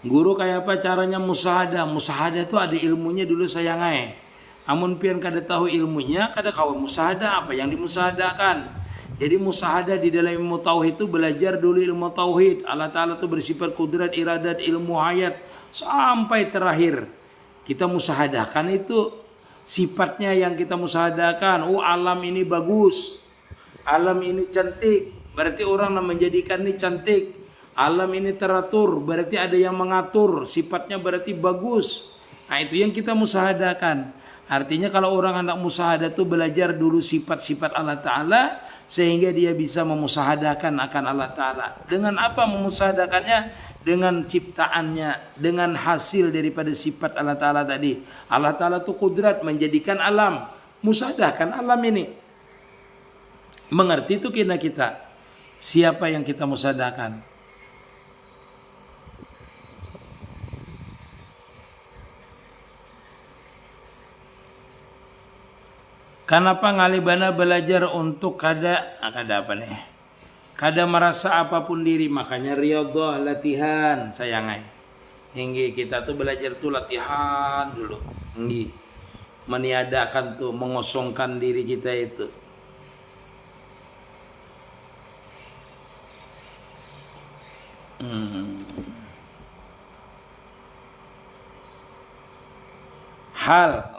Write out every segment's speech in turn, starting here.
Guru kayak apa caranya musahadah? Musahadah itu ada ilmunya dulu sayangai. Amun pian kada tahu ilmunya, kada kawan musahadah apa yang dimusahadahkan. Jadi musahadah di dalam ilmu tauhid itu belajar dulu ilmu tauhid. Allah Ta'ala itu bersifat kudrat, iradat, ilmu hayat sampai terakhir. Kita musahadahkan itu sifatnya yang kita musahadahkan. Oh, alam ini bagus, alam ini cantik, berarti orang menjadikan ini cantik. Alam ini teratur, berarti ada yang mengatur, sifatnya berarti bagus. Nah, itu yang kita musahadahkan. Artinya kalau orang hendak musahadah itu belajar dulu sifat-sifat Allah Ta'ala, sehingga dia bisa memusahadahkan akan Allah Ta'ala. Dengan apa memusahadahkannya? Dengan ciptaannya, dengan hasil daripada sifat Allah Ta'ala tadi. Allah Ta'ala itu kudrat menjadikan alam, musahadahkan alam ini. Mengerti itu kita. Siapa yang kita musahadahkan? Kenapa ngalibana belajar untuk kada apa nih? Kada merasa apapun diri, makanya riyadhah latihan sayangai. Hingga kita tuh belajar tuh latihan dulu. Hingga meniadakan tuh, mengosongkan diri kita itu. Hal.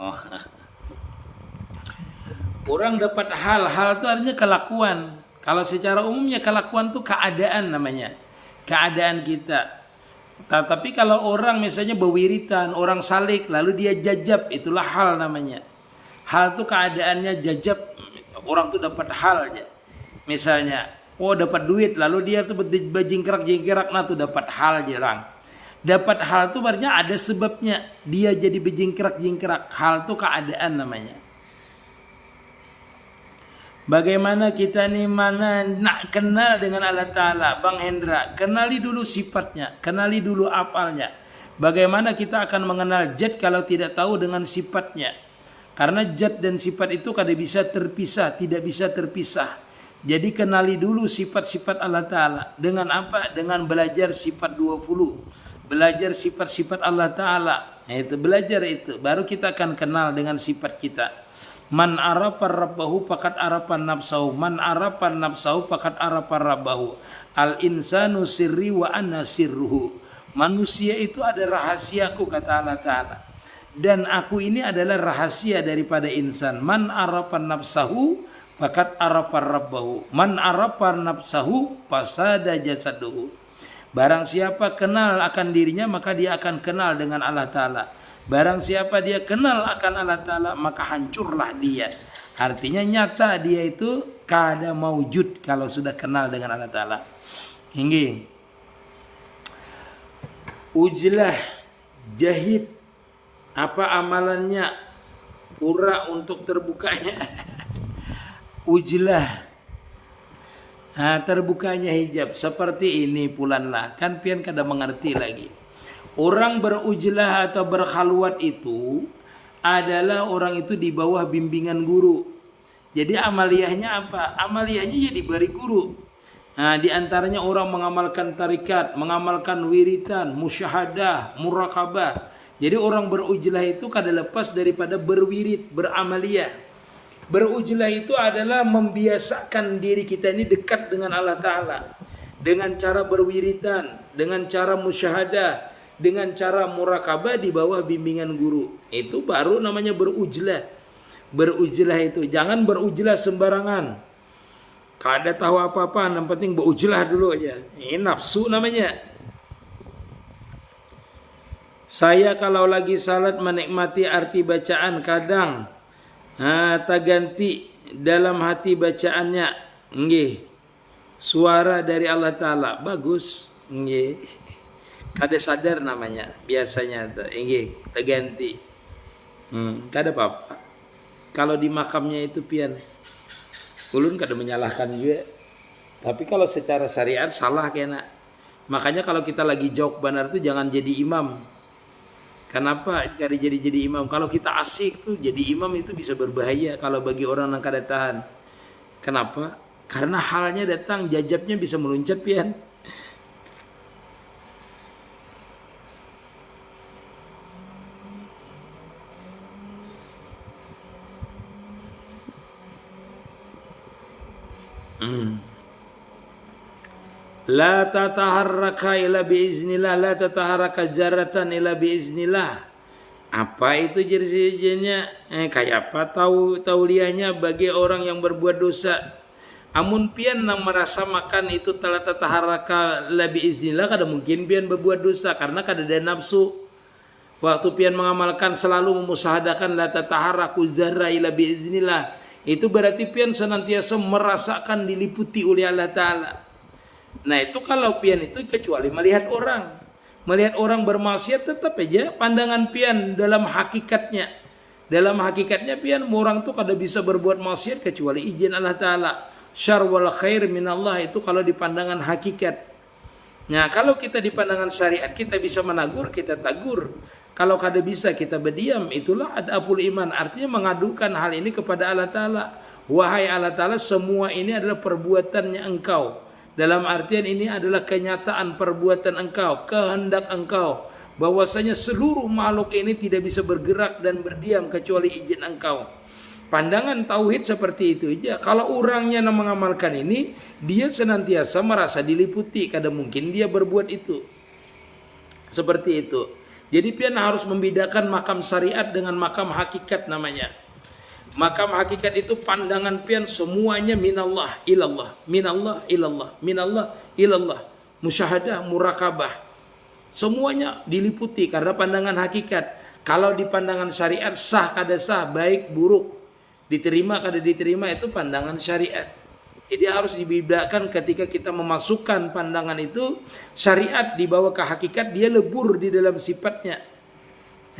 Orang dapat hal itu artinya kelakuan. Kalau secara umumnya kelakuan itu keadaan namanya. Keadaan kita. Tapi kalau orang misalnya berwiritan, orang salik, lalu dia jajab, itulah hal namanya. Hal itu keadaannya jajab. Orang tuh dapat halnya. Misalnya, dapat duit, lalu dia tuh berjingkrak-jingkrak, nah tuh dapat hal jarang. Dapat hal itu berarti ada sebabnya. Dia jadi berjingkrak-jingkrak. Hal itu keadaan namanya. Bagaimana kita nih mana nak kenal dengan Allah Ta'ala, Bang Hendra? Kenali dulu sifatnya, kenali dulu apalnya. Bagaimana kita akan mengenal zat kalau tidak tahu dengan sifatnya? Karena zat dan sifat itu kada bisa terpisah, tidak bisa terpisah. Jadi kenali dulu sifat-sifat Allah Ta'ala. Dengan apa? Dengan belajar sifat 20. Belajar sifat-sifat Allah Ta'ala. Nah, itu belajar itu. Baru kita akan kenal dengan sifat kita. Man arafa rabbahu faqad arafa nafsahu. Man arafa nafsahu faqad arafa rabbahu. Al insanu sirri wa ana sirruhu. Manusia itu ada rahasiaku, kata Allah Ta'ala. Dan aku ini adalah rahasia daripada insan. Man arafa nafsahu faqad arafa rabbahu. Man arafa nafsahu fasada jasaduhu. Barang siapa kenal akan dirinya, maka dia akan kenal dengan Allah Ta'ala. Barang siapa dia kenal akan Allah Ta'ala, maka hancurlah dia. Artinya nyata dia itu kada maujud kalau sudah kenal dengan Allah Ta'ala. Hingga ujlah jahid, apa amalannya, ura untuk terbukanya. Ujlah, terbukanya hijab. Seperti ini pulanlah. Kan pian kada mengerti lagi. Orang berujlah atau berkhalwat itu adalah orang itu di bawah bimbingan guru. Jadi amaliyahnya apa? Amaliyahnya ya diberi guru. Nah, di antaranya orang mengamalkan tarikat, mengamalkan wiritan, musyahadah, murakabah. Jadi orang berujlah itu kada lepas daripada berwirid, beramaliyah. Berujlah itu adalah membiasakan diri kita ini dekat dengan Allah Ta'ala. Dengan cara berwiritan, dengan cara musyahadah, dengan cara murakabah di bawah bimbingan guru. Itu baru namanya berujlah. Berujlah itu, jangan berujlah sembarangan. Kada tahu apa-apa, yang penting berujlah dulu aja. Ini nafsu namanya. Saya kalau lagi salat menikmati arti bacaan kadang tak ganti dalam hati bacaannya. Nggih. Suara dari Allah Ta'ala bagus. Nggih. Kada sadar namanya biasanya tuh, ini terganti. Kada apa-apa. Kalau di makamnya itu pian, ulun kada menyalahkan juga. Tapi kalau secara syariat salah kena. Makanya kalau kita lagi jawab benar tuh jangan jadi imam. Kenapa kada jadi imam? Kalau kita asik tuh jadi imam itu bisa berbahaya kalau bagi orang yang kada tahan. Kenapa? Karena halnya datang, jajabnya bisa meluncat pian. La tataharraka illa biiznillah, la tataharraka jaratan illa biiznillah. Apa itu jenis-jenisnya? Kayak apa tauliahnya bagi orang yang berbuat dosa. Amun pian nang merasa makan itu telah tataharraka illa biiznillah, kada mungkin pian berbuat dosa karena kada ada nafsu. Waktu pian mengamalkan selalu memusahadakan la tataharraku zarra illa biiznillah, itu berarti pian senantiasa merasakan diliputi oleh Allah Ta'ala. Nah itu kalau pian itu kecuali melihat orang bermaksiat, tetap aja pandangan pian dalam hakikatnya pian orang tuh kada bisa berbuat maksiat kecuali izin Allah Ta'ala. Syarr wal khair minallah, itu kalau di pandangan hakikat. Nah kalau kita di pandangan syariat kita bisa menagur, kita tagur. Kalau kada bisa kita berdiam. Itulah adabul iman, artinya mengadukan hal ini kepada Allah Ta'ala. Wahai Allah Ta'ala, semua ini adalah perbuatannya Engkau. Dalam artian ini adalah kenyataan perbuatan Engkau, kehendak Engkau, bahwasanya seluruh makhluk ini tidak bisa bergerak dan berdiam kecuali izin Engkau. Pandangan tauhid seperti itu aja. Kalau orangnya mengamalkan ini, dia senantiasa merasa diliputi, kada mungkin dia berbuat itu. Seperti itu. Jadi pian harus membedakan makam syariat dengan makam hakikat namanya. Makam hakikat itu pandangan pian semuanya minallah ilallah, minallah ilallah, minallah ilallah, musyahadah, murakabah, semuanya diliputi karena pandangan hakikat. Kalau di pandangan syariat sah kada sah, baik buruk, diterima kada diterima, itu pandangan syariat. Jadi harus dibedakan ketika kita memasukkan pandangan itu syariat dibawa ke hakikat, dia lebur di dalam sifatnya.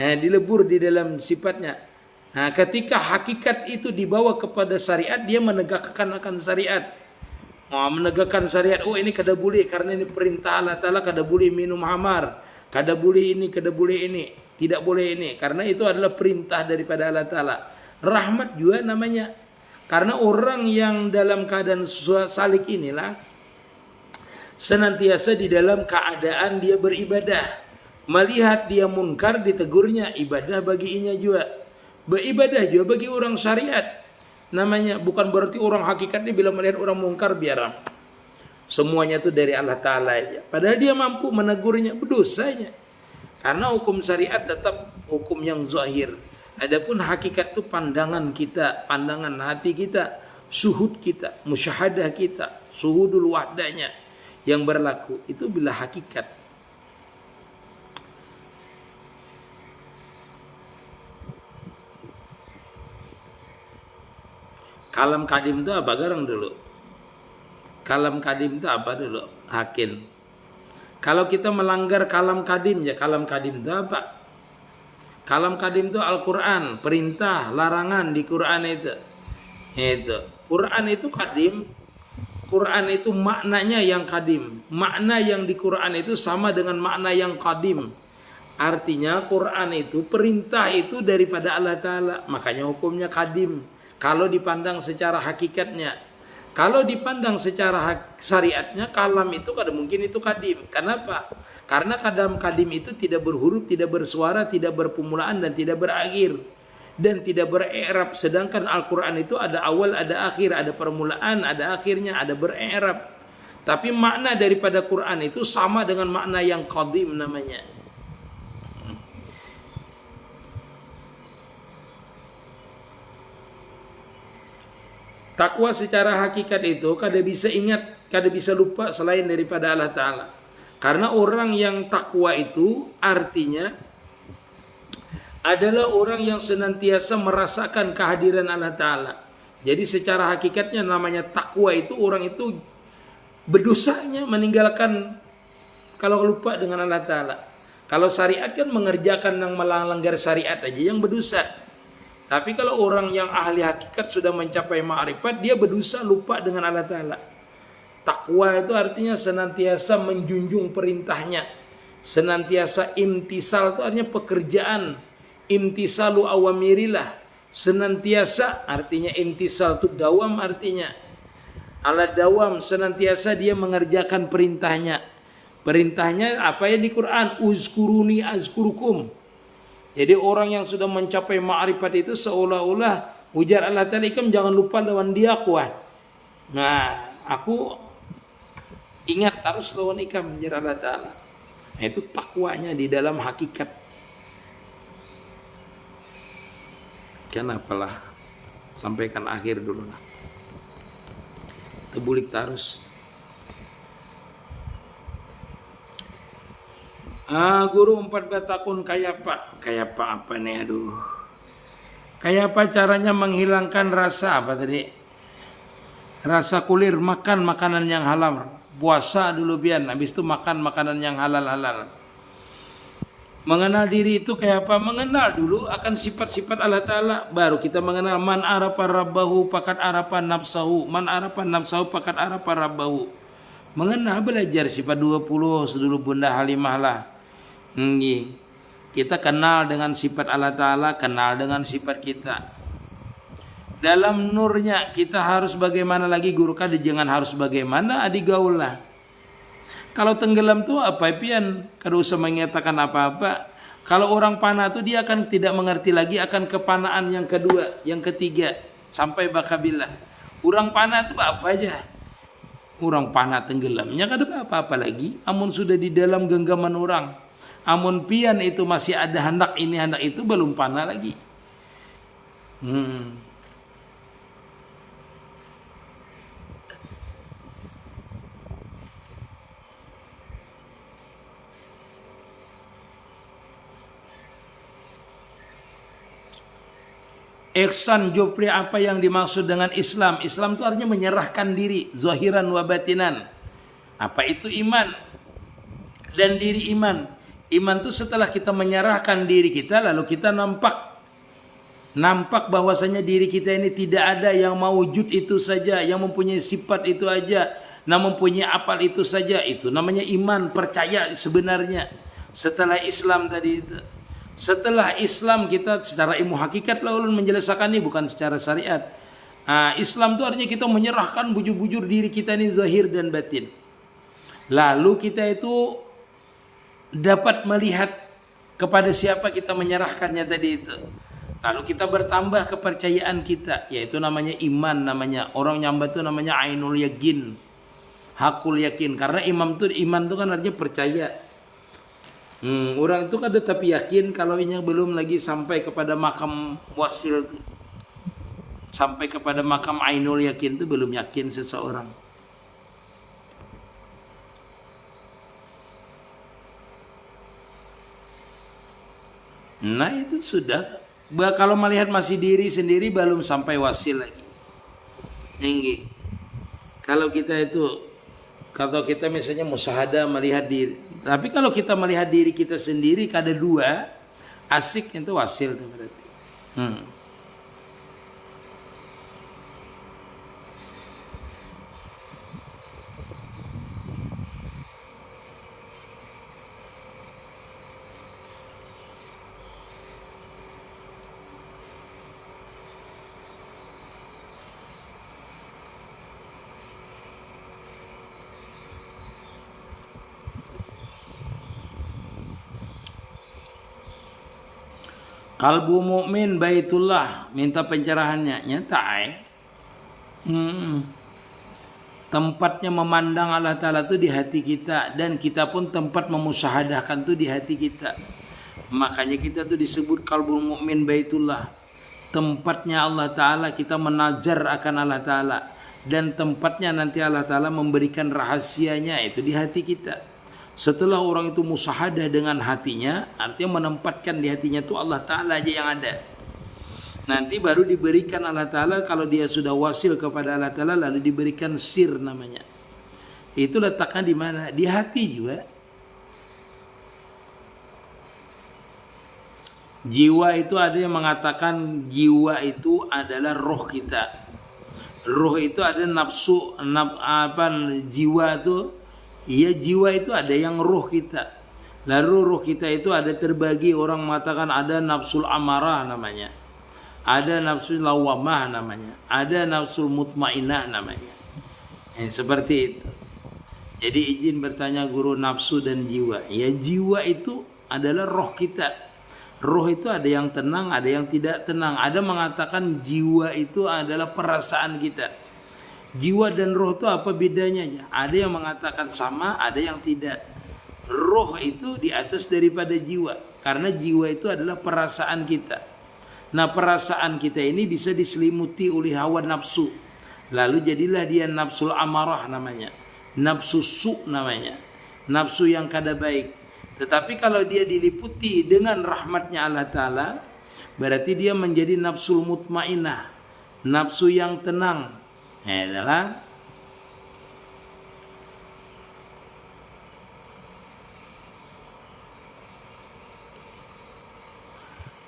Dilebur di dalam sifatnya. Nah, ketika hakikat itu dibawa kepada syariat, dia menegakkan akan syariat. Menegakkan syariat, oh ini kada boleh karena ini perintah Allah Ta'ala, kada boleh minum hamar, kada boleh ini, kada boleh ini, tidak boleh ini, karena itu adalah perintah daripada Allah Ta'ala. Rahmat juga namanya. Karena orang yang dalam keadaan salik inilah senantiasa di dalam keadaan dia beribadah. Melihat dia munkar ditegurnya, ibadah baginya juga. Beribadah juga bagi orang syariat namanya. Bukan berarti orang hakikatnya bila melihat orang mungkar biar semuanya itu dari Allah Ta'ala aja, padahal dia mampu menegurnya, berdosanya. Karena hukum syariat tetap hukum yang zahir. Adapun hakikat itu pandangan kita, pandangan hati kita, suhud kita, musyahadah kita, suhudul wahdanya yang berlaku, itu bila hakikat. Kalam kadim itu apa garang dulu? Kalam kadim itu apa dulu? Hakim. Kalau kita melanggar kalam kadim, ya kalam kadim itu apa? Kalam kadim itu Al-Quran, perintah, larangan di Quran itu. Quran itu kadim. Quran itu maknanya yang kadim. Makna yang di Quran itu sama dengan makna yang kadim. Artinya Quran itu perintah itu daripada Allah Ta'ala, makanya hukumnya kadim. Kalau dipandang secara hakikatnya. Kalau dipandang secara syariatnya, kalam itu kada mungkin itu kadim. Kenapa? Karena kadim itu tidak berhuruf, tidak bersuara, tidak berpermulaan dan tidak berakhir, dan tidak bere'rab. Sedangkan Al-Quran itu ada awal, ada akhir, ada permulaan, ada akhirnya, ada bere'rab. Tapi makna daripada Quran itu sama dengan makna yang kadim namanya. Takwa secara hakikat itu kada bisa ingat, kada bisa lupa selain daripada Allah Ta'ala. Karena orang yang takwa itu artinya adalah orang yang senantiasa merasakan kehadiran Allah Ta'ala. Jadi secara hakikatnya namanya takwa itu orang itu berdosanya meninggalkan kalau lupa dengan Allah Ta'ala. Kalau syariat kan mengerjakan yang melanggar syariat aja yang berdosa. Tapi kalau orang yang ahli hakikat sudah mencapai ma'rifat, dia berdosa lupa dengan Allah Ta'ala. Takwa itu artinya senantiasa menjunjung perintahnya. Senantiasa imtisal itu artinya pekerjaan. Imtisalu awamirilah. Senantiasa artinya imtisal itu dawam artinya. Ala dawam, senantiasa dia mengerjakan perintahnya. Perintahnya apa yang di Quran? Uzkuruni azkurukum. Jadi orang yang sudah mencapai ma'rifat itu seolah-olah ujar Allah Ta'ala, jangan lupa lawan dia kuat. Nah, Aku ingat terus lawan ikam menjadi Allah Ta'ala. Nah, itu takwanya di dalam hakikat. Kenapalah sampaikan akhir dulu lah. Tebulik terus. Guru 4 batakun kayak pak apa nih, aduh. Kayak apa caranya menghilangkan rasa apa tadi? Rasa kulir, makan makanan yang halal. Puasa dulu pian, habis itu makan makanan yang halal-halal. Mengenal diri itu kayak apa? Mengenal dulu akan sifat-sifat Allah Ta'ala. Baru kita mengenal man arafa rabbahu pakat arafa nafsahu. Man arafa nafsahu pakat arafa rabbahu. Mengenal, belajar sifat 20 sedulu Bunda Halimah lah. Kita kenal dengan sifat Allah Ta'ala, kenal dengan sifat kita. Dalam nurnya kita harus bagaimana lagi guru kada jangan harus bagaimana adi gaul lah. Kalau tenggelam tuh apa pian kada usah mengatakan apa-apa. Kalau orang panah tuh dia akan tidak mengerti lagi akan kepanaan yang kedua, yang ketiga sampai bakabillah. Orang panah tuh apa aja. Orang panah tenggelamnya kada apa-apa lagi. Amun sudah di dalam genggaman orang. Amun pian itu masih ada hendak ini hendak itu belum panah lagi. Ihsan Jopri, apa yang dimaksud dengan Islam? Islam itu artinya menyerahkan diri, zahiran wa batinan. Apa itu iman? Dan diri iman. Iman itu setelah kita menyerahkan diri kita, lalu kita nampak bahwasanya diri kita ini tidak ada yang mewujud itu saja, yang mempunyai sifat itu aja, namun mempunyai apal itu saja. Itu namanya iman, percaya sebenarnya. Setelah Islam tadi itu. Setelah Islam kita secara ilmu hakikat lalu menjelaskan ini bukan secara syariat. Islam itu artinya kita menyerahkan bujur-bujur diri kita ini zahir dan batin. Lalu kita itu dapat melihat kepada siapa kita menyerahkannya tadi itu. Lalu kita bertambah kepercayaan kita, yaitu namanya iman, namanya orang nyambat itu namanya ainul yakin, hakul yakin. Karena iman itu kan artinya percaya. Orang itu kan tapi yakin kalau ini belum lagi sampai kepada makam wasil, sampai kepada makam ainul yakin itu belum yakin seseorang. Nah itu sudah. Kalau melihat masih diri sendiri belum sampai wasil lagi. Tinggi. Kalau kita misalnya musyahadah melihat diri. Tapi kalau kita melihat diri kita sendiri kada dua, asik itu wasil itu berarti. Kalbu mukmin baitullah, minta pencerahannya. Nyata tempatnya memandang Allah Ta'ala itu di hati kita. Dan kita pun tempat memusyahadahkan itu di hati kita. Makanya kita tuh disebut kalbu mukmin baitullah. Tempatnya Allah Ta'ala, kita menajar akan Allah Ta'ala. Dan tempatnya nanti Allah Ta'ala memberikan rahasianya itu di hati kita. Setelah orang itu musyahadah dengan hatinya, artinya menempatkan di hatinya itu Allah Ta'ala aja yang ada. Nanti baru diberikan Allah Ta'ala, kalau dia sudah wasil kepada Allah Ta'ala, lalu diberikan sir namanya. Itu letaknya di mana? Di hati juga. Jiwa itu ada yang mengatakan jiwa itu adalah roh kita. Roh itu ada nafsu, jiwa itu. Iya, jiwa itu ada yang ruh kita. Lalu ruh kita itu ada terbagi, orang mengatakan ada nafsul amarah namanya. Ada nafsul lawamah namanya. Ada nafsul mutmainah namanya. Seperti itu. Jadi izin bertanya guru, nafsu dan jiwa. Ya, jiwa itu adalah roh kita. Roh itu ada yang tenang, ada yang tidak tenang. Ada mengatakan jiwa itu adalah perasaan kita. Jiwa dan roh itu apa bedanya ya? Ada yang mengatakan sama, ada yang tidak. Roh itu di atas daripada jiwa, karena jiwa itu adalah perasaan kita. Nah, perasaan kita ini bisa diselimuti oleh hawa nafsu. Lalu jadilah dia nafsul amarah namanya, nafsu su namanya, nafsu yang kada baik. Tetapi kalau dia diliputi dengan rahmatnya Allah Ta'ala, berarti dia menjadi nafsul mutmainah, nafsu yang tenang. Adalah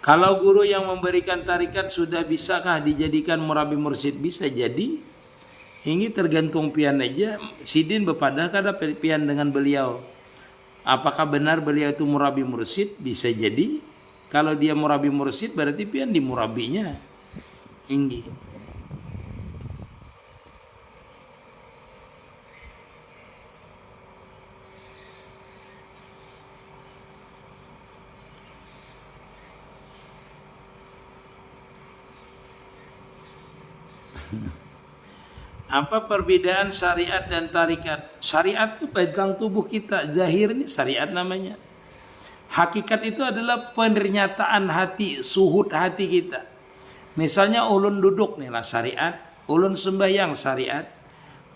kalau guru yang memberikan tarikat sudah bisakah dijadikan murabi mursyid? Bisa jadi. Ini tergantung pian aja. Sidin bepadah kada pian dengan beliau. Apakah benar beliau itu murabi mursyid? Bisa jadi. Kalau dia murabi mursyid berarti pian di murabinya. Ini. Apa perbedaan syariat dan tarikat? Syariat itu pegang tubuh kita, zahir ini syariat namanya. Hakikat itu adalah pernyataan hati, suhud hati kita. Misalnya ulun duduk nih lah syariat, ulun sembahyang syariat.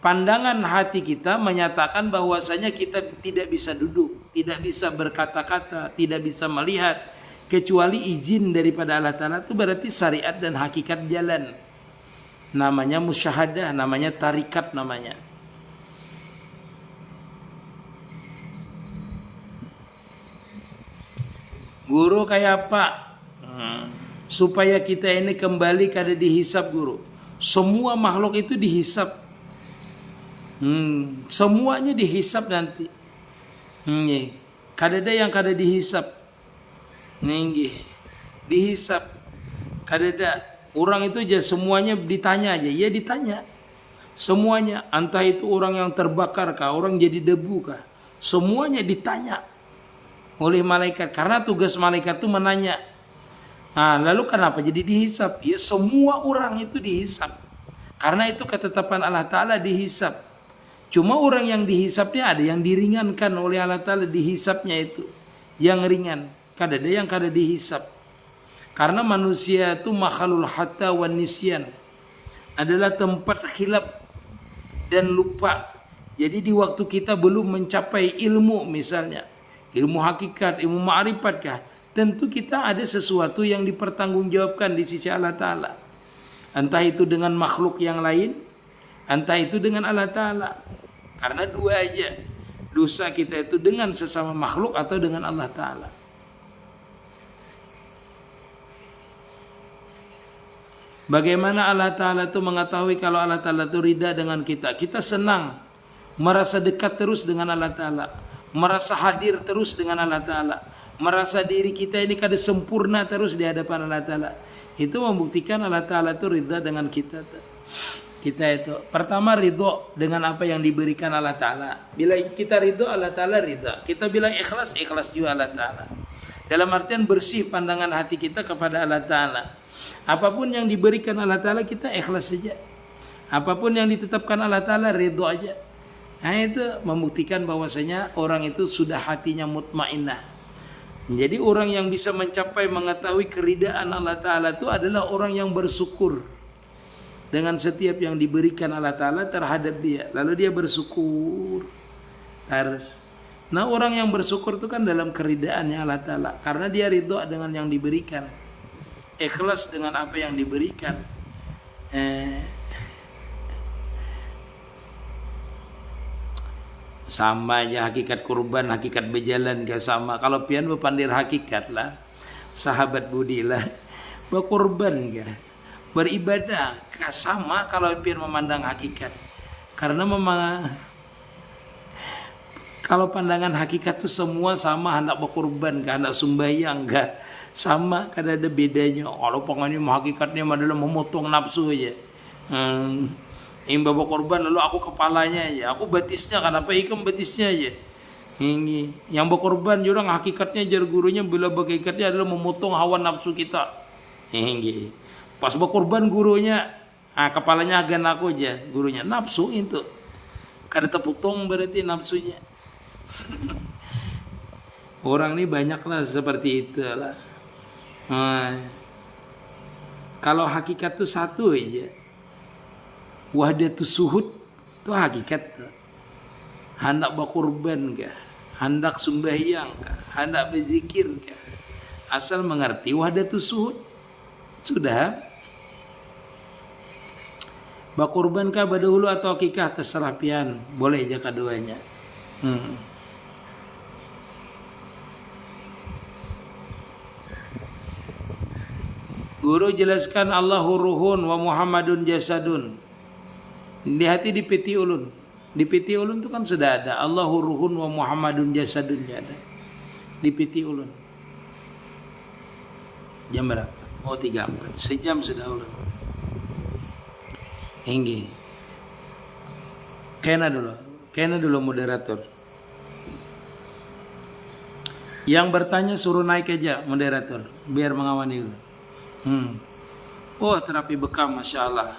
Pandangan hati kita menyatakan bahwasanya kita tidak bisa duduk, tidak bisa berkata-kata, tidak bisa melihat kecuali izin daripada Allah Ta'ala. Itu berarti syariat dan hakikat jalan. Namanya musyahadah, namanya tarikat namanya. Guru kayak apa? Supaya kita ini kembali kada dihisap guru. Semua makhluk itu dihisap. Semuanya dihisap nanti. Kada ada yang kada dihisap. Dihisap. Kada ada. Orang itu aja semuanya ditanya aja, ya ditanya. Semuanya, entah itu orang yang terbakar kah, orang jadi debu kah, semuanya ditanya oleh malaikat. Karena tugas malaikat itu menanya. Nah, lalu kenapa jadi dihisap? Ya semua orang itu dihisap. Karena itu ketetapan Allah Ta'ala dihisap. Cuma orang yang dihisapnya ada yang diringankan oleh Allah Ta'ala dihisapnya itu. Yang ringan, kada ada yang kada dihisap. Karena manusia itu makhlul hatta wan nisyan, adalah tempat khilaf dan lupa. Jadi di waktu kita belum mencapai ilmu, misalnya ilmu hakikat, ilmu ma'rifat kah, tentu kita ada sesuatu yang dipertanggungjawabkan di sisi Allah Ta'ala. Entah itu dengan makhluk yang lain, entah itu dengan Allah Ta'ala. Karena dua aja dosa kita itu, dengan sesama makhluk atau dengan Allah Ta'ala. Bagaimana Allah Ta'ala itu mengetahui kalau Allah Ta'ala itu ridha dengan kita? Kita senang, merasa dekat terus dengan Allah Ta'ala, merasa hadir terus dengan Allah Ta'ala, merasa diri kita ini kada sempurna terus di hadapan Allah Ta'ala. Itu membuktikan Allah Ta'ala itu ridha dengan kita. Kita itu pertama ridho dengan apa yang diberikan Allah Ta'ala. Bila kita ridho, Allah Ta'ala ridha. Kita bilang ikhlas, ikhlas juga Allah Ta'ala. Dalam artian bersih pandangan hati kita kepada Allah Ta'ala. Apapun yang diberikan Allah Ta'ala kita ikhlas saja. Apapun yang ditetapkan Allah Ta'ala ridho aja. Nah itu membuktikan bahwasanya orang itu sudah hatinya mutmainnah. Jadi orang yang bisa mencapai mengetahui keridaan Allah Ta'ala itu adalah orang yang bersyukur dengan setiap yang diberikan Allah Ta'ala terhadap dia. Lalu dia bersyukur harus. Nah orang yang bersyukur itu kan dalam keridaannya Allah Ta'ala, karena dia ridho dengan yang diberikan, ikhlas dengan apa yang diberikan. Sama aja hakikat kurban, hakikat berjalan gak sama. Kalau pian berpandir hakikat lah, sahabat budi lah, berkurban gak, beribadah gak sama kalau pian memandang hakikat. Karena memang kalau pandangan hakikat itu semua sama, hendak berkurban gak, hendak sembahyang gak, sama, kan ada bedanya. Kalau pengennya hakikatnya adalah memotong nafsu aja. Bawa korban lalu aku kepalanya aja, aku batisnya, kenapa ikam batisnya aja. Ini yang berkorban juga hakikatnya jar gurunya bila hakikatnya adalah memotong hawa nafsu kita. Ini pas berkorban gurunya Kepalanya agan aku aja, gurunya nafsu itu. Kada teputong berarti nafsunya. Orang ini banyaklah seperti itu lah. Kalau hakikat tuh satu aja. Wahdatus suhud itu hakikat. Hendak berkorban kah? Hendak sembahyang kah? Hendak berzikir kah? Asal mengerti wahdatus suhud sudah. Berkorban kah berdahulu atau akikah terserah pian, boleh aja keduanya. Guru jelaskan Allahu ruhun wa Muhammadun jasadun. Di hati di piti ulun. Di piti ulun itu kan sudah ada Allahu ruhun wa Muhammadun jasadun ada. Di piti ulun. Jam berapa? Oh 3:04. Sejam sudah ulun. Hinggi. Kena dulu moderator. Yang bertanya suruh naik aja moderator, biar mengawani dulu. Oh terapi bekam, masya Allah.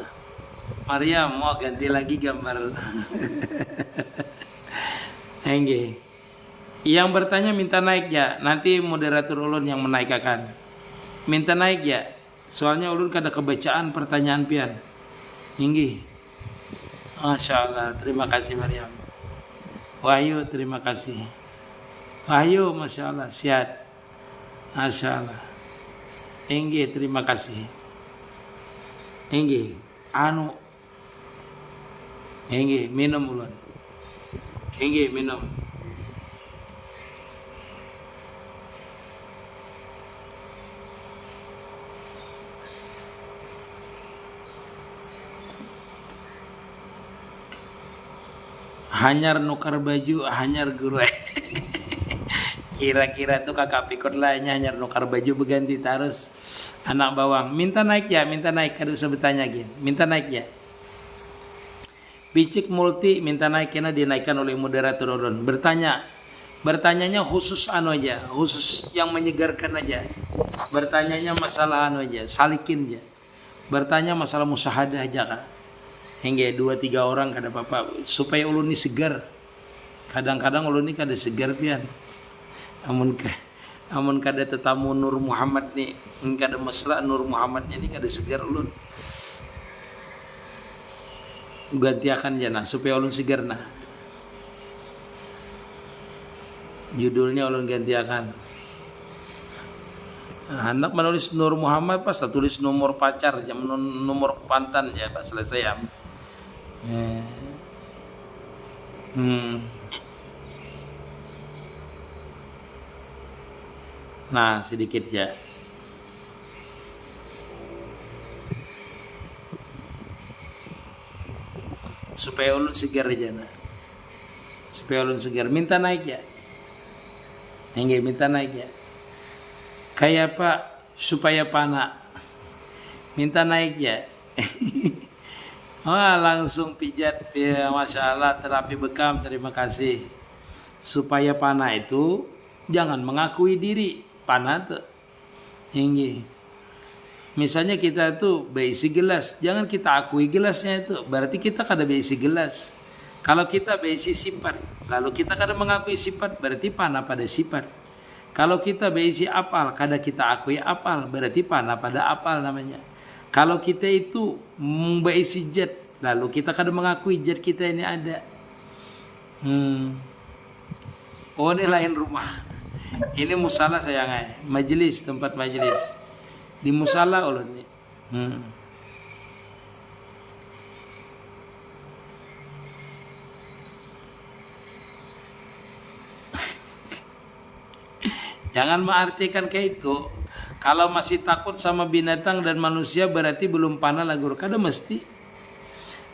Maria mau ganti lagi gambar. Hinggi. Yang bertanya minta naik ya, nanti moderator ulun yang menaikkan. Minta naik ya, soalnya ulun kada kebacaan pertanyaan pian. Tinggi. Masya Allah, terima kasih Maryam. Wahyu, terima kasih. Wahyu, Masya Allah, sihat. Masya Allah. Tinggi, terima kasih. Tinggi, Tinggi, minum ulun. Tinggi, minum. Hanyar nukar baju, hanyar guru. Kira-kira tuh kakak pikir lainnya hanyar nukar baju berganti terus anak bawang. Minta naik ya, minta naik. Kada usah bertanya gini. Minta naik ya. Bicik multi minta naik karena dinaikkan oleh moderator ulun. Bertanyanya khusus aja, khusus yang menyegarkan aja. Bertanyanya masalah aja, salikin aja. Bertanya masalah musyahadah aja kak. Hingga 2-3 orang kada apa-apa supaya ulun ni segar. Kadang-kadang ulun ni kada segar pian. Amun kada tetamu Nur Muhammad ni, kada mesra Nur Muhammadnya ni kada segar ulun. Gantiakan jana supaya ulun segar nah. Judulnya ulun gantiakan. Hendak menulis Nur Muhammad pas tulis nomor pacar, jam nomor pantan ya pas selesai ya. Nah sedikit ya. Supaya ulun segar aja nah. Supaya ulun segar. Minta naik ya. Enggak minta naik ya. Kayak Pak supaya panak. Minta naik ya. Wah langsung pijat ya, masya Allah terapi bekam, terima kasih. Supaya panah itu jangan mengakui diri panah tuh. Tinggi. Misalnya kita tuh berisi gelas, jangan kita akui gelasnya itu, berarti kita kada berisi gelas. Kalau kita berisi sifat, lalu kita kada mengakui sifat, berarti panah pada sifat. Kalau kita berisi apal, kada kita akui apal, berarti panah pada apal namanya. Kalau kita itu berisi zat, lalu kita kadang mengakui zat kita ini ada. Oh ini lain rumah. Ini musala sayangnya, majelis, tempat majelis. Di musala ulun ni. Jangan mengartikan kayak itu. Kalau masih takut sama binatang dan manusia berarti belum panah lah guru. Kada mesti.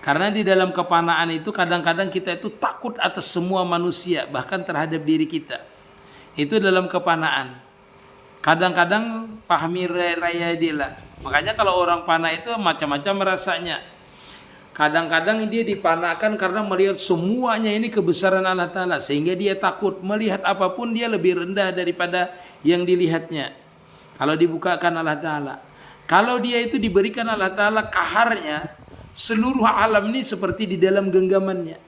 Karena di dalam kepanaan itu kadang-kadang kita itu takut atas semua manusia, bahkan terhadap diri kita. Itu dalam kepanaan. Kadang-kadang pahami raya dia. Makanya kalau orang panah itu macam-macam rasanya. Kadang-kadang dia dipanahkan karena melihat semuanya ini kebesaran Allah Ta'ala. Sehingga dia takut melihat apapun dia lebih rendah daripada yang dilihatnya. Kalau dibukakan Allah Ta'ala. Kalau dia itu diberikan Allah Ta'ala kaharnya, Seluruh alam ini seperti di dalam genggamannya.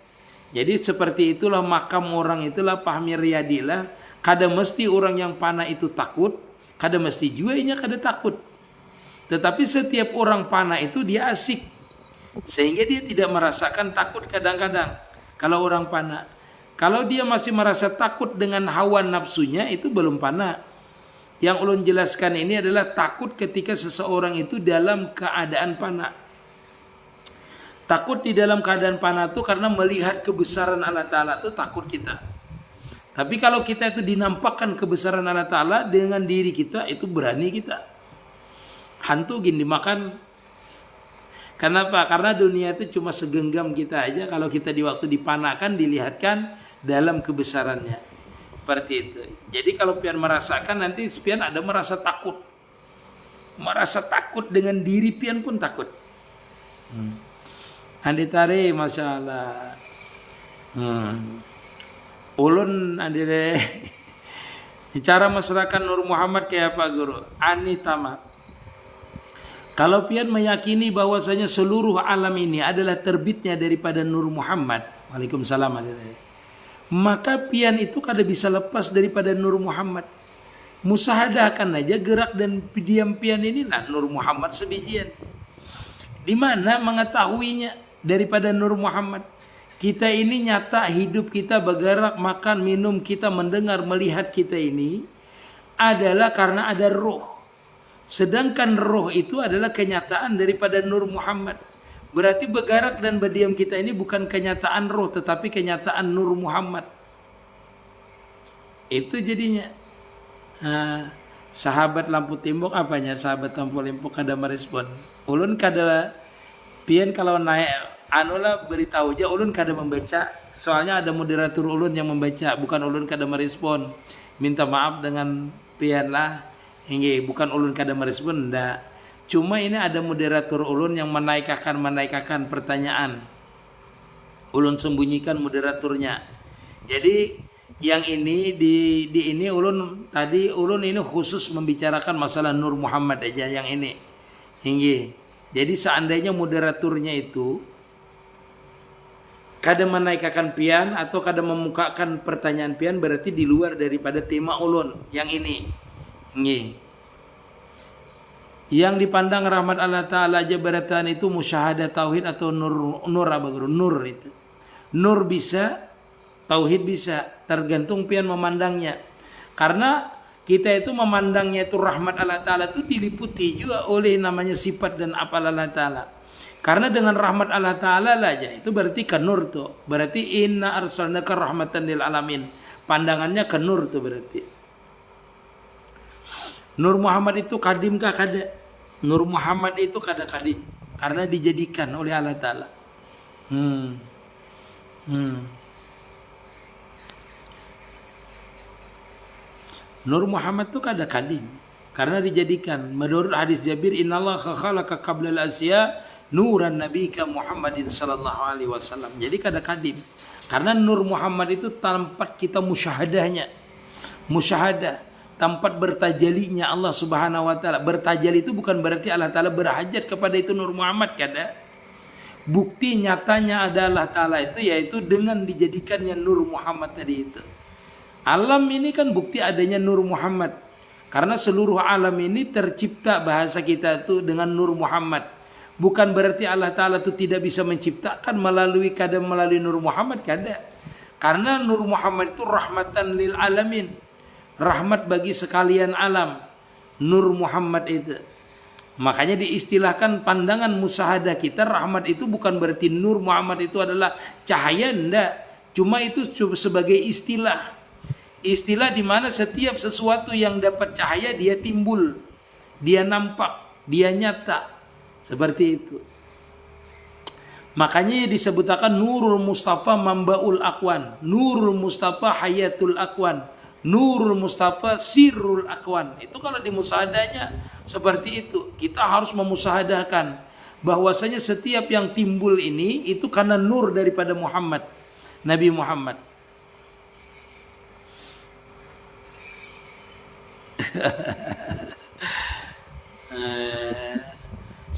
Jadi seperti itulah makam orang itulah pahmi riyadilah. Kada mesti orang yang panah itu takut, kada mesti juga inya kada takut. Tetapi setiap orang panah itu dia asik, sehingga dia tidak merasakan takut kadang-kadang. Kalau orang panah, kalau dia masih merasa takut dengan hawa nafsunya, itu belum panah. Yang ulun jelaskan ini adalah takut ketika seseorang itu dalam keadaan panah. Takut di dalam keadaan panah itu karena melihat kebesaran Allah Ta'ala itu takut kita. Tapi kalau kita itu dinampakkan kebesaran Allah Ta'ala dengan diri kita, itu berani kita. Hantu gini dimakan. Kenapa? Karena dunia itu cuma segenggam kita aja. Kalau kita di waktu dipanahkan, dilihatkan dalam kebesarannya. Seperti itu. Jadi kalau pian merasakan, nanti pian ada merasa takut. Merasa takut dengan diri pian pun takut. Andi tari, Masya Allah. Ulun andi deh. Cara masyarakat Nur Muhammad kayak apa guru? Ani tamat. Kalau pian meyakini bahwasanya seluruh alam ini adalah terbitnya daripada Nur Muhammad, waalaikumsalam, maka pian itu kada bisa lepas daripada Nur Muhammad. Musahadahkan aja gerak dan diam pian ini, nah Nur Muhammad sebijian. Di mana mengetahuinya daripada Nur Muhammad? Kita ini nyata hidup kita bergerak, makan, minum, kita mendengar, melihat kita ini adalah karena ada roh. Sedangkan roh itu adalah kenyataan daripada Nur Muhammad. Berarti bergerak dan berdiam kita ini bukan kenyataan roh, tetapi kenyataan Nur Muhammad. Itu jadinya. Sahabat lampu timbuk apanya? Sahabat lampu timbuk kada merespon. Ulun kada pian kalau naik anulah beritahu aja ulun kada membaca. Soalnya ada moderator ulun yang membaca, bukan ulun kada merespon. Minta maaf dengan pian lah. Hingga bukan ulun kada merespon, ndak. Cuma ini ada moderator ulun yang menaikkan pertanyaan. Ulun sembunyikan moderatornya. Jadi yang ini di ini ulun tadi ulun ini khusus membicarakan masalah Nur Muhammad aja yang ini. Hingga. Jadi seandainya moderatornya itu kada menaikkan pian atau kada memukakan pertanyaan pian, berarti di luar daripada tema ulun yang ini. Yang dipandang rahmat Allah Ta'ala aja beratan itu musyahadah tauhid atau nur apa guru? Nur itu. Nur bisa, tauhid bisa, tergantung pian memandangnya. Karena kita itu memandangnya itu rahmat Allah Ta'ala itu diliputi juga oleh namanya sifat dan apal Allah Ta'ala. Karena dengan rahmat Allah Ta'ala aja itu berarti ke nur tuh. Berarti inna arsalnaka rahmatan lil alamin. Pandangannya ke nur tuh berarti. Nur Muhammad itu kadim kah kada? Nur Muhammad itu kada kadim karena dijadikan oleh Allah Ta'ala. Nur Muhammad itu kada kadim karena dijadikan. Menurut hadis Jabir, innallaha khalaqa qabla al-asya nuran nabiyika Muhammadin sallallahu alaihi wasallam. Jadi kada kadim karena Nur Muhammad itu tempat kita musyahadahnya. Musyahadah, tempat bertajalinya Allah Subhanahu wa Ta'ala. Bertajali itu bukan berarti Allah Ta'ala berhajat kepada itu Nur Muhammad, kada. Bukti nyatanya adalah Ta'ala itu yaitu dengan dijadikannya Nur Muhammad tadi itu. Alam ini kan bukti adanya Nur Muhammad. Karena seluruh alam ini tercipta, bahasa kita itu dengan Nur Muhammad. Bukan berarti Allah Ta'ala itu tidak bisa menciptakan melalui Nur Muhammad, kada. Karena Nur Muhammad itu rahmatan lil alamin. Rahmat bagi sekalian alam. Nur Muhammad itu. Makanya diistilahkan pandangan musyahadah kita, rahmat itu bukan berarti Nur Muhammad itu adalah cahaya, ndak. Cuma itu sebagai istilah. Istilah di mana setiap sesuatu yang dapat cahaya dia timbul, dia nampak, dia nyata. Seperti itu. Makanya disebutkan Nurul Mustafa Mambaul Akwan, Nurul Mustafa Hayatul Akwan, Nurul Mustafa Sirrul Akwan. Itu kalau di musahadahnya seperti itu. Kita harus memusahadahkan bahwasanya setiap yang timbul ini itu karena nur daripada Muhammad, Nabi Muhammad.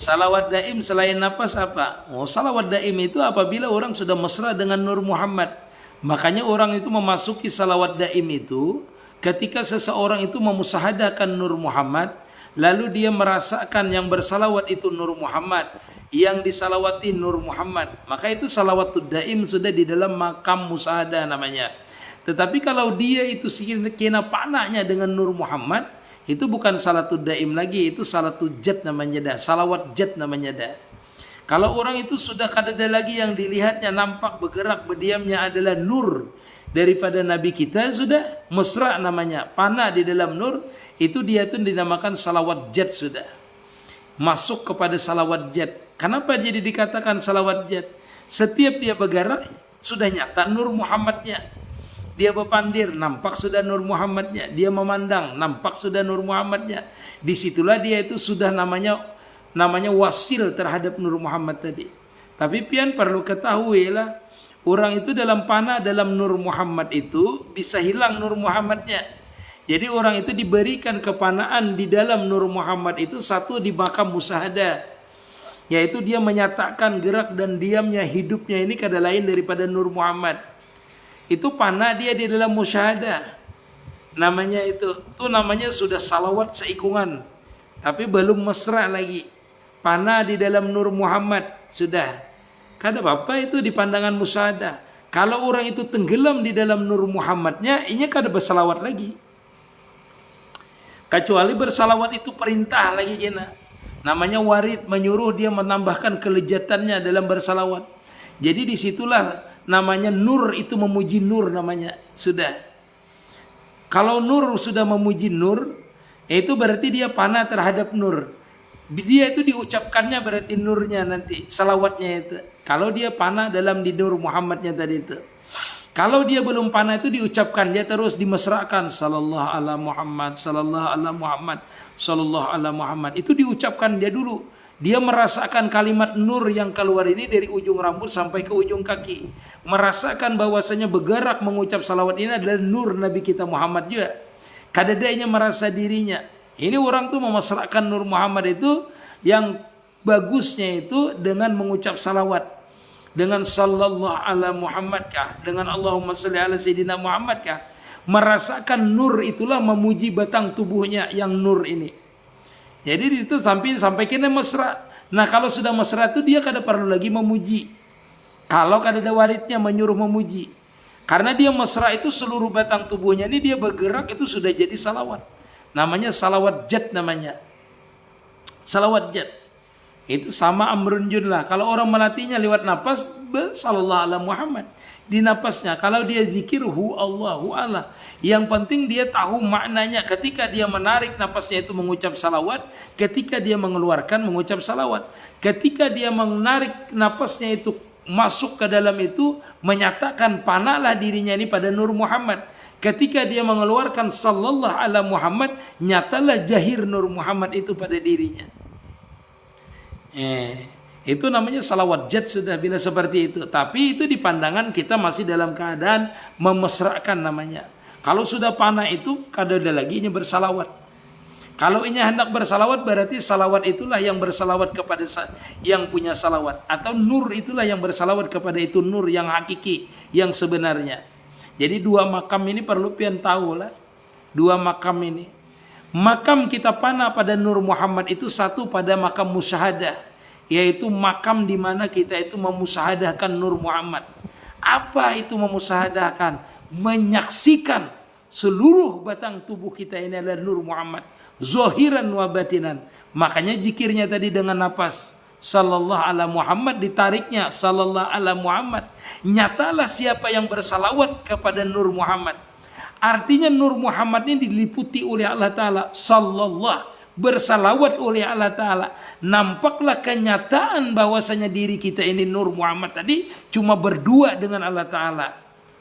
Salawat daim selain nafas apa? Oh, salawat daim itu apabila orang sudah mesra dengan Nur Muhammad. Makanya orang itu memasuki salawat daim itu ketika seseorang itu memusahadahkan Nur Muhammad, lalu dia merasakan yang bersalawat itu Nur Muhammad, yang disalawati Nur Muhammad, maka itu salawatud daim sudah di dalam makam musahadah namanya. Tetapi kalau dia itu kena panahnya dengan Nur Muhammad, itu bukan salatud daim lagi, itu salatud jad namanya dah, salawat jad namanya dah. Kalau orang itu sudah kadada lagi yang dilihatnya nampak bergerak berdiamnya adalah nur daripada Nabi kita, sudah mesra namanya, panah di dalam nur, itu dia itu dinamakan salawat jad sudah. Masuk kepada salawat jad. Kenapa jadi dikatakan salawat jad? Setiap dia bergerak sudah nyata Nur Muhammadnya. Dia berpandir, nampak sudah Nur Muhammadnya. Dia memandang, nampak sudah Nur Muhammadnya. Disitulah dia itu sudah namanya wasil terhadap Nur Muhammad tadi. Tapi pian perlu ketahui lah, orang itu dalam panah dalam Nur Muhammad itu bisa hilang Nur Muhammadnya. Jadi orang itu diberikan kepanaan di dalam Nur Muhammad itu satu di makam musahadah, yaitu dia menyatakan gerak dan diamnya hidupnya ini kada lain daripada Nur Muhammad. Itu panah dia di dalam musyahadah. Namanya itu namanya sudah salawat seikungan, tapi belum mesra lagi. Panah di dalam Nur Muhammad sudah. Kada apa itu di pandangan musyahadah. Kalau orang itu tenggelam di dalam Nur Muhammadnya, ini kada bersalawat lagi. Kecuali bersalawat itu perintah lagi kena. Namanya warid, menyuruh dia menambahkan kelezatannya dalam bersalawat. Jadi disitulah namanya nur itu memuji nur namanya sudah. Kalau nur sudah memuji nur, itu berarti dia panah terhadap nur. Dia itu diucapkannya berarti nurnya nanti, salawatnya itu. Kalau dia panah dalam di Nur Muhammadnya tadi itu. Kalau dia belum panah itu diucapkan, dia terus dimesrakan sallallahu ala Muhammad, sallallahu ala Muhammad, sallallahu ala Muhammad. Itu diucapkan dia dulu. Dia merasakan kalimat nur yang keluar ini dari ujung rambut sampai ke ujung kaki. Merasakan bahwasanya bergerak mengucap salawat ini adalah nur Nabi kita Muhammad juga. Kadadanya merasa dirinya. Ini orang tuh memasrahkan Nur Muhammad itu yang bagusnya itu dengan mengucap salawat. Dengan sallallahu ala Muhammad kah? Dengan Allahumma salli ala Sayyidina Muhammad kah? Merasakan nur itulah memuji batang tubuhnya yang nur ini. Jadi itu sampai kena mesra. Nah kalau sudah mesra itu dia kada perlu lagi memuji. Kalau kada ada waridnya menyuruh memuji. Karena dia mesra itu seluruh batang tubuhnya ini dia bergerak itu sudah jadi salawat. Namanya salawat jad namanya. Salawat jad. Itu sama amrun jun lah. Kalau orang melatihnya lewat nafas, sallallahu ala Muhammad. Di nafasnya. Kalau dia zikir, hu Allah. Yang penting dia tahu maknanya ketika dia menarik nafasnya itu mengucap salawat, ketika dia mengeluarkan mengucap salawat. Ketika dia menarik nafasnya itu masuk ke dalam itu menyatakan panahlah dirinya ini pada Nur Muhammad. Ketika dia mengeluarkan sallallahu ala Muhammad, nyatalah jahir Nur Muhammad itu pada dirinya. Itu namanya salawat jad sudah bila seperti itu. Tapi itu di pandangan kita masih dalam keadaan memesrakan namanya. Kalau sudah panah itu kada ada lagi ini bersalawat. Kalau ini hendak bersalawat berarti salawat itulah yang bersalawat kepada yang punya salawat, atau nur itulah yang bersalawat kepada itu nur yang hakiki yang sebenarnya. Jadi dua makam ini perlu pian tahu lah. Dua makam ini. Makam kita panah pada Nur Muhammad itu satu pada makam musyahadah, yaitu makam di mana kita itu memusahadahkan Nur Muhammad. Apa itu memusahadahkan? Menyaksikan seluruh batang tubuh kita ini adalah Nur Muhammad, zahiran wa batinan. Makanya zikirnya tadi dengan nafas sallallahu ala Muhammad, ditariknya sallallahu ala Muhammad. Nyatalah siapa yang bersalawat kepada Nur Muhammad. Artinya Nur Muhammad ini diliputi oleh Allah Ta'ala, sallallahu, bersalawat oleh Allah Ta'ala. Nampaklah kenyataan bahwasanya diri kita ini Nur Muhammad tadi cuma berdua dengan Allah Ta'ala,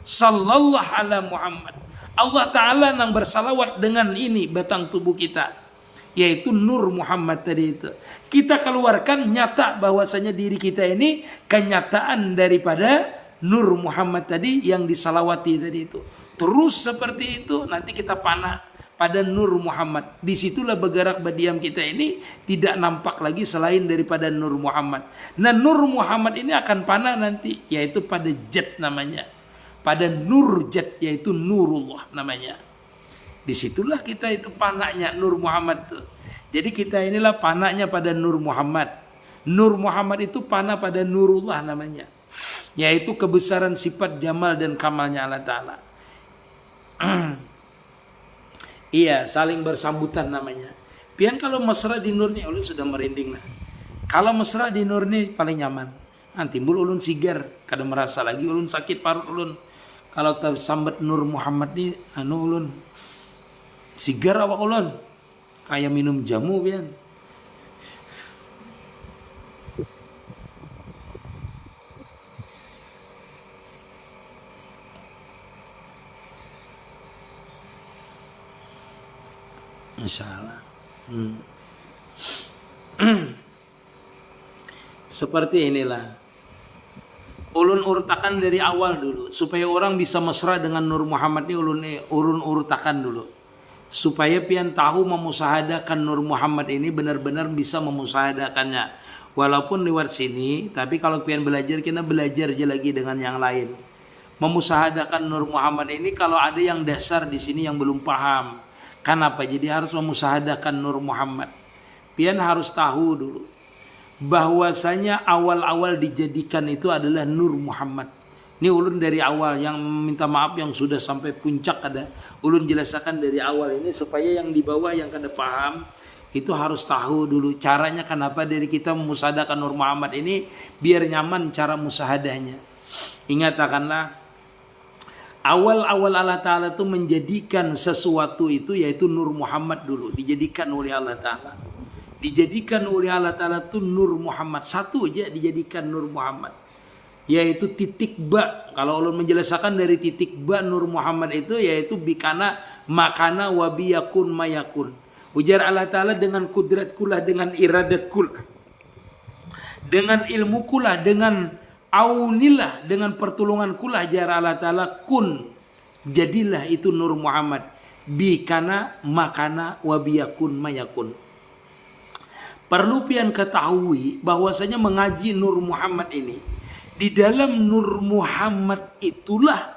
sallallahu ala Muhammad. Allah Ta'ala yang bersalawat dengan ini batang tubuh kita, yaitu Nur Muhammad tadi itu. Kita keluarkan nyata bahwasanya diri kita ini kenyataan daripada Nur Muhammad tadi yang disalawati tadi itu. Terus seperti itu nanti kita panah pada Nur Muhammad. Disitulah bergerak berdiam kita ini tidak nampak lagi selain daripada Nur Muhammad. Nah Nur Muhammad ini akan panah nanti, yaitu pada Jat namanya, pada Nur Jat, yaitu Nurullah namanya. Disitulah kita itu panahnya Nur Muhammad tuh. Jadi kita inilah panahnya pada Nur Muhammad. Nur Muhammad itu panah pada Nurullah namanya, yaitu kebesaran sifat jamal dan kamalnya Allah Ta'ala. Iya, saling bersambutan namanya. Pian kalau mesra di Nur nih ulun sudah merinding nah. Kalau mesra di Nur nih paling nyaman. Timbul ulun sigar, kada merasa lagi ulun sakit parut ulun. Kalau tersambat Nur Muhammad nih ulun sigar awak ulun. Kayak minum jamu pian. Insyaallah. Seperti inilah. Ulun urutakan dari awal dulu supaya orang bisa mesra dengan Nur Muhammad ini. Ulun urutakan dulu supaya pian tahu memusahadakan Nur Muhammad ini benar-benar bisa memusahadakannya. Walaupun lewat sini, tapi kalau pian belajar kita belajar aja lagi dengan yang lain. Memusahadakan Nur Muhammad ini kalau ada yang dasar di sini yang belum paham. Kenapa? Jadi harus memusahadakan Nur Muhammad. Pian harus tahu dulu bahwasanya awal-awal dijadikan itu adalah Nur Muhammad. Ini ulun dari awal, yang minta maaf yang sudah sampai puncak ada. Ulun jelaskan dari awal ini supaya yang di bawah yang kada paham itu harus tahu dulu caranya kenapa dari kita memusahadakan Nur Muhammad ini biar nyaman cara musahadahnya. Ingatkanlah awal-awal Allah Ta'ala itu menjadikan sesuatu itu yaitu Nur Muhammad dulu. Dijadikan oleh Allah Ta'ala. Dijadikan oleh Allah Ta'ala itu Nur Muhammad. Satu aja dijadikan Nur Muhammad. Yaitu titik ba. Kalau Allah menjelaskan dari titik ba Nur Muhammad itu yaitu bikana makana wabiyakun mayakun. Ujar Allah Ta'ala dengan kudrat kulah, dengan iradat kulah, dengan ilmu kulah, dengan aunilah, dengan pertolongan kulah jar Allah Ta'ala kun. Jadilah itu Nur Muhammad. Bikana makana wabiyakun mayakun. Perlu pian ketahui bahwasanya mengaji Nur Muhammad ini, di dalam Nur Muhammad itulah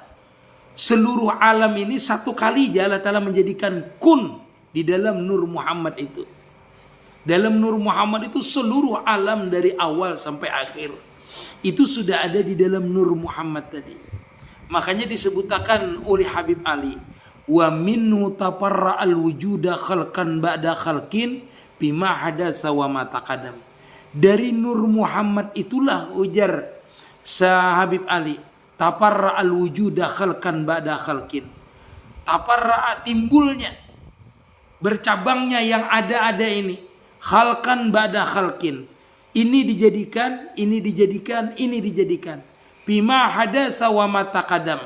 seluruh alam ini satu kali Allah Ta'ala menjadikan kun di dalam Nur Muhammad itu. Dalam Nur Muhammad itu seluruh alam dari awal sampai akhir itu sudah ada di dalam Nur Muhammad tadi. Makanya disebutkan oleh Habib Ali, wa minhu taparra al wujuda khalqan ba'da khalqin bima hadatsa wa ma taqaddam. Dari Nur Muhammad itulah ujar Habib Ali, taparra al wujuda khalqan ba'da khalqin. Taparra timbulnya, bercabangnya yang ada ini, khalqan ba'da khalqin. Ini dijadikan, ini dijadikan, ini dijadikan. Bima hadatsa wa ma taqaddam.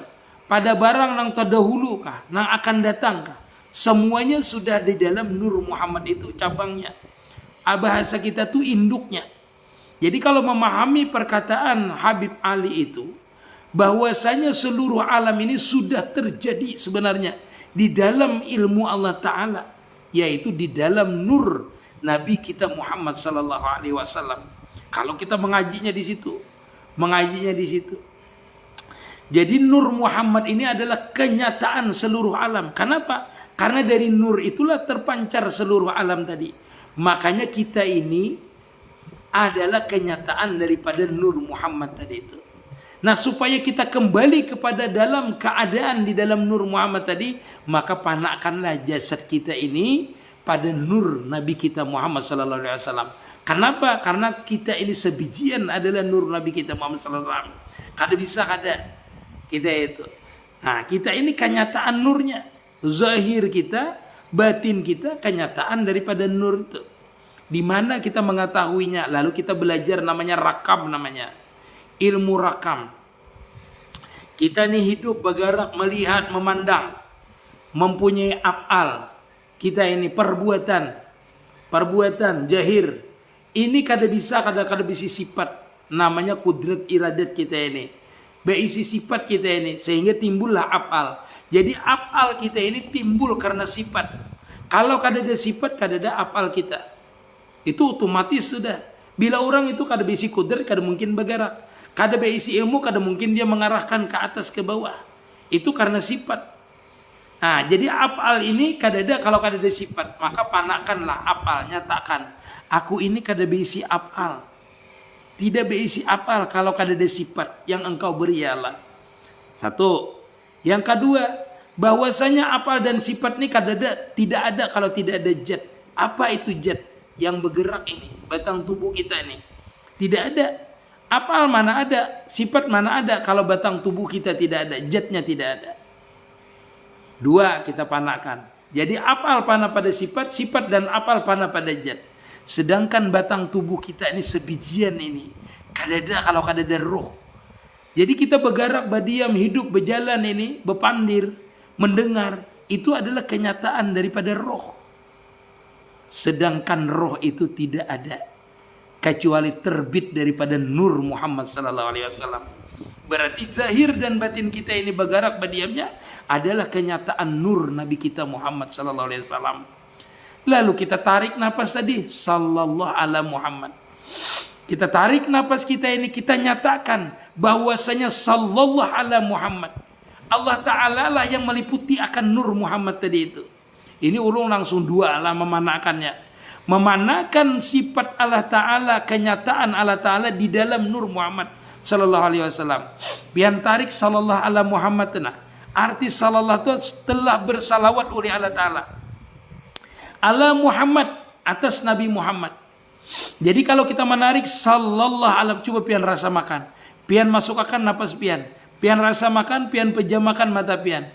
Pada barang yang terdahulu kah, yang akan datang kah, semuanya sudah di dalam Nur Muhammad itu cabangnya. Bahasa kita tuh induknya. Jadi kalau memahami perkataan Habib Ali itu, bahwasanya seluruh alam ini sudah terjadi sebenarnya di dalam ilmu Allah Ta'ala, yaitu di dalam Nur Nabi kita Muhammad sallallahu alaihi wasallam. Kalau kita mengajinya di situ, mengajinya di situ. Jadi Nur Muhammad ini adalah kenyataan seluruh alam. Kenapa? Karena dari nur itulah terpancar seluruh alam tadi. Makanya kita ini adalah kenyataan daripada Nur Muhammad tadi itu. Nah, supaya kita kembali kepada dalam keadaan di dalam Nur Muhammad tadi, maka panakkanlah jasad kita ini pada nur Nabi kita Muhammad sallallahu alaihi wasallam. Kenapa? Karena kita ini sebijian adalah nur Nabi kita Muhammad sallallahu alaihi wasallam. Kada bisa kada kita itu. Nah, kita ini kenyataan nurnya. Zahir kita, batin kita kenyataan daripada nur itu. Di mana kita mengetahuinya? Lalu kita belajar namanya rakam namanya. Ilmu rakam. Kita ini hidup, bergerak, melihat, memandang, mempunyai af'al. Kita ini perbuatan jahir. Ini kada bisa sifat. Namanya kudrat iradat kita ini. berisi sifat kita ini, sehingga timbullah af'al. Jadi af'al kita ini timbul karena sifat. Kalau kadada sifat, kadada af'al kita. Itu otomatis sudah. Bila orang itu kada berisi kudrat, kada mungkin bergerak. Kada berisi ilmu, kada mungkin dia mengarahkan ke atas ke bawah. Itu karena sifat. Nah, jadi af'al ini kadada, kalau kadada sifat, maka panakanlah af'al, nyatakan, aku ini kada berisi af'al. Tidak berisi af'al kalau kadada sifat yang engkau beri ya Allah. Satu. Yang kedua, bahwasanya af'al dan sifat ini kadada, tidak ada kalau tidak ada zat. Apa itu zat yang bergerak ini, batang tubuh kita ini? Tidak ada. Af'al mana ada, sifat mana ada kalau batang tubuh kita tidak ada, zatnya tidak ada. Dua kita panakan. Jadi af'al pana pada sifat, sifat dan af'al pana pada zat. Sedangkan batang tubuh kita ini sebijian ini, kadada kalau kadada roh. Jadi kita bergerak, berdiam, hidup, berjalan ini, berpandir, mendengar, itu adalah kenyataan daripada roh. Sedangkan roh itu tidak ada kecuali terbit daripada nur Muhammad sallallahu alaihi wasallam. Berarti zahir dan batin kita ini bergerak, berdiamnya adalah kenyataan nur Nabi kita Muhammad sallallahu alaihi wasallam. Lalu kita tarik napas tadi, sallallahu ala Muhammad. Kita tarik napas kita ini, kita nyatakan bahwasanya sallallahu ala Muhammad. Allah Ta'ala lah yang meliputi akan nur Muhammad tadi itu. Ini ulun langsung dua lah memanakannya. Memanakan sifat Allah Ta'ala, kenyataan Allah Ta'ala di dalam nur Muhammad sallallahu alaihi wasallam. Pian tarik sallallahu ala Muhammad tenah. Arti sallallahu itu telah bersalawat oleh Allah Ta'ala. Ala Muhammad, atas Nabi Muhammad. Jadi kalau kita menarik sallallahu alaihi, coba pian rasa makan. Pian masuk akan napas pian. Pian rasa makan, pian pejamakan mata pian.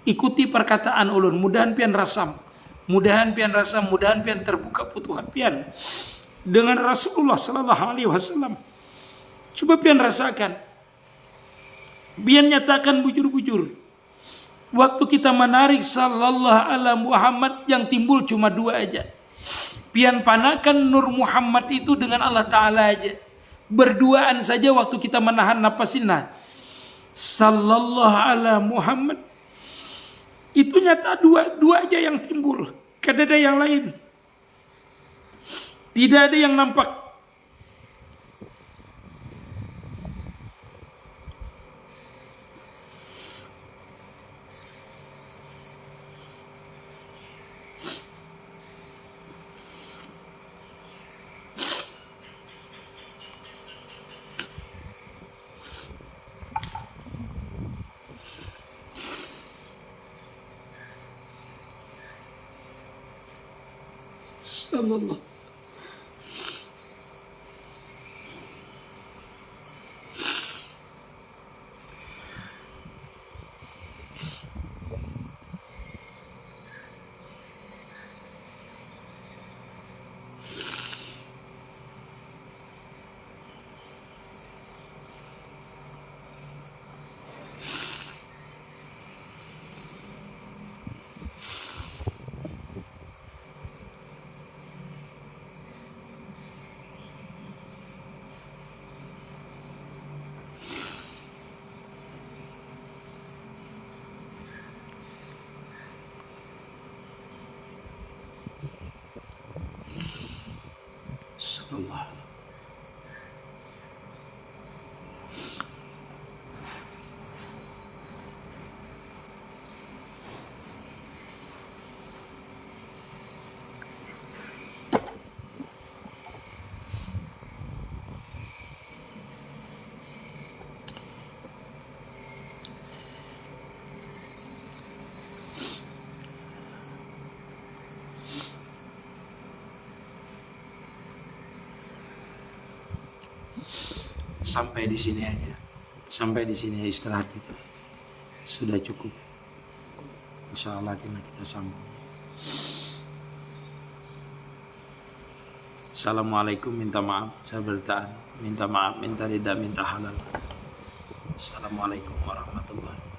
Ikuti perkataan ulun, mudahan pian rasam. Mudahan pian rasam, mudahan pian terbuka putuhan pian dengan Rasulullah sallallahu alaihi wasallam. Coba pian rasakan. Pian nyatakan bujur-bujur. Waktu kita menarik sallallahu ala Muhammad, yang timbul cuma dua aja. Pian panakan nur Muhammad itu dengan Allah Ta'ala aja. Berduaan saja waktu kita menahan napas ini. Sallallahu ala Muhammad. Itu nyata dua aja yang timbul. Tidak ada yang lain. Tidak ada yang nampak. Allah. Sallallahu. Sampai di sini aja. Sampai di sini istirahat kita. Sudah cukup. Insyaallah kita sambung. Assalamualaikum, minta maaf saya bertahan. Minta maaf, minta ridha, minta halal. Assalamualaikum warahmatullahi wabarakatuh.